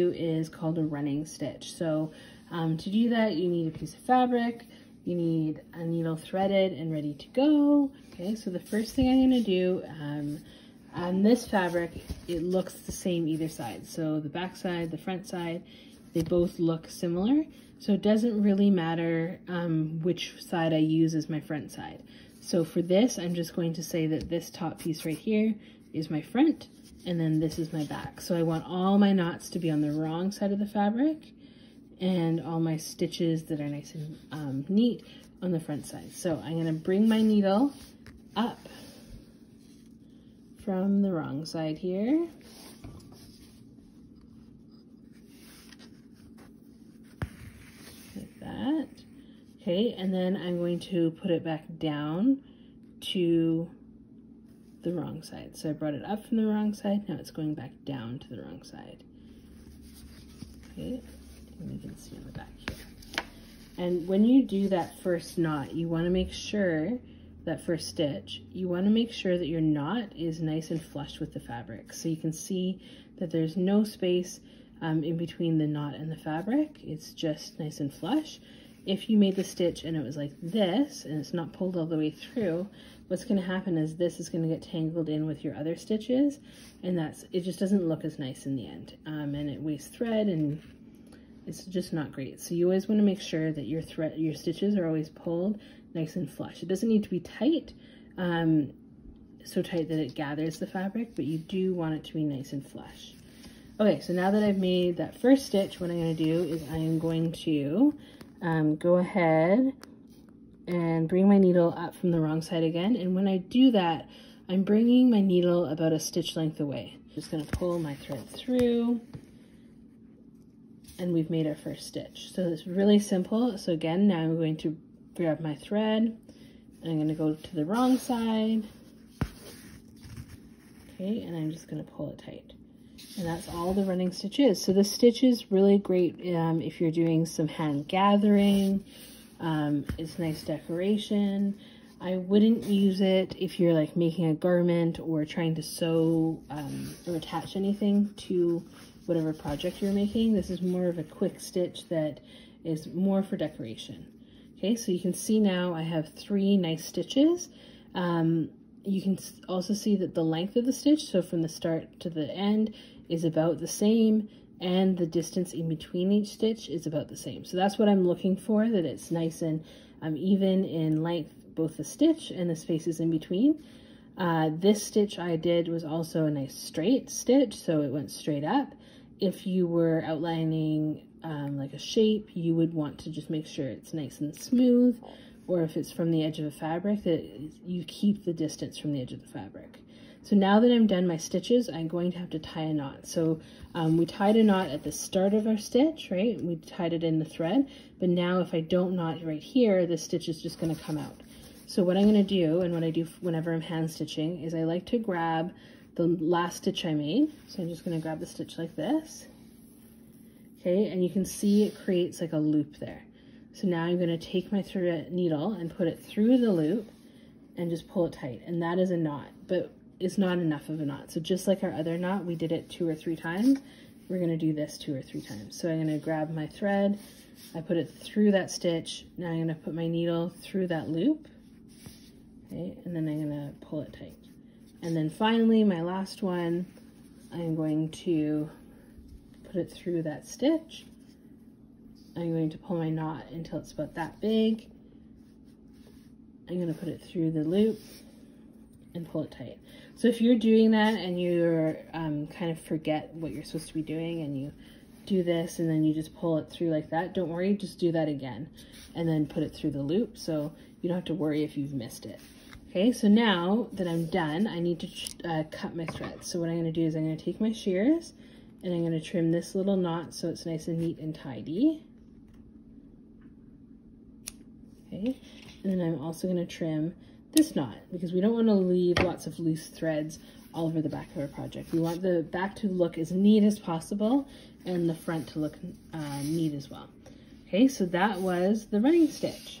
do is called a running stitch. So to do that, you need a piece of fabric, you need a needle threaded and ready to go. Okay, so the first thing I'm going to do, on this fabric, it looks the same either side. So the back side, the front side, they both look similar. So it doesn't really matter which side I use as my front side. So for this, I'm just going to say that this top piece right here is my front, and then this is my back. So I want all my knots to be on the wrong side of the fabric, and all my stitches that are nice and neat on the front side. So I'm gonna bring my needle up from the wrong side here. Like that. Okay, and then I'm going to put it back down to the wrong side. So I brought it up from the wrong side, now it's going back down to the wrong side. Okay, and you can see on the back here. And when you do that first knot, you want to make sure, that first stitch, you want to make sure that your knot is nice and flush with the fabric. So you can see that there's no space in between the knot and the fabric. It's just nice and flush. If you made the stitch and it was like this, and it's not pulled all the way through, what's going to happen is this is going to get tangled in with your other stitches, and it just doesn't look as nice in the end. And it wastes thread, and it's just not great. So you always want to make sure that your stitches are always pulled nice and flush. It doesn't need to be tight, so tight that it gathers the fabric, but you do want it to be nice and flush. Okay, so now that I've made that first stitch, what I'm going to do is I am going to go ahead and bring my needle up from the wrong side again. And when I do that, I'm bringing my needle about a stitch length away. Just going to pull my thread through, and we've made our first stitch. So it's really simple. So again, now I'm going to grab my thread, and I'm going to go to the wrong side. Okay, and I'm just going to pull it tight. And that's all the running stitch is. So the stitch is really great if you're doing some hand gathering. It's nice decoration. I wouldn't use it if you're like making a garment or trying to sew or attach anything to whatever project you're making. This is more of a quick stitch that is more for decoration. Okay, so you can see now I have 3 nice stitches. You can also see that the length of the stitch, so from the start to the end, is about the same, and the distance in between each stitch is about the same. So that's what I'm looking for, that it's nice and even in length, both the stitch and the spaces in between. This stitch I did was also a nice straight stitch, so it went straight up. If you were outlining like a shape, you would want to just make sure it's nice and smooth, or if it's from the edge of a fabric, that you keep the distance from the edge of the fabric. So now that I'm done my stitches, I'm going to have to tie a knot. So we tied a knot at the start of our stitch, right? We tied it in the thread, but now if I don't knot right here, the stitch is just going to come out. So what I'm going to do, and what I do whenever I'm hand stitching, is I like to grab the last stitch I made. So I'm just going to grab the stitch like this. Okay, and you can see it creates like a loop there. So now I'm going to take my thread needle and put it through the loop and just pull it tight. And that is a knot, but it's not enough of a knot. So just like our other knot, we did it 2 or 3 times. We're going to do this 2 or 3 times. So I'm going to grab my thread, I put it through that stitch. Now I'm going to put my needle through that loop. Okay, and then I'm going to pull it tight. And then finally, my last one, I'm going to put it through that stitch. I'm going to pull my knot until it's about that big. I'm going to put it through the loop and pull it tight. So if you're doing that and you're kind of forget what you're supposed to be doing, and you do this and then you just pull it through like that, don't worry, just do that again and then put it through the loop, so you don't have to worry if you've missed it. Okay, so now that I'm done, I need to cut my thread. So what I'm going to do is I'm going to take my shears and I'm going to trim this little knot so it's nice and neat and tidy. Okay, and then I'm also going to trim this knot because we don't want to leave lots of loose threads all over the back of our project. We want the back to look as neat as possible and the front to look neat as well. Okay, so that was the running stitch.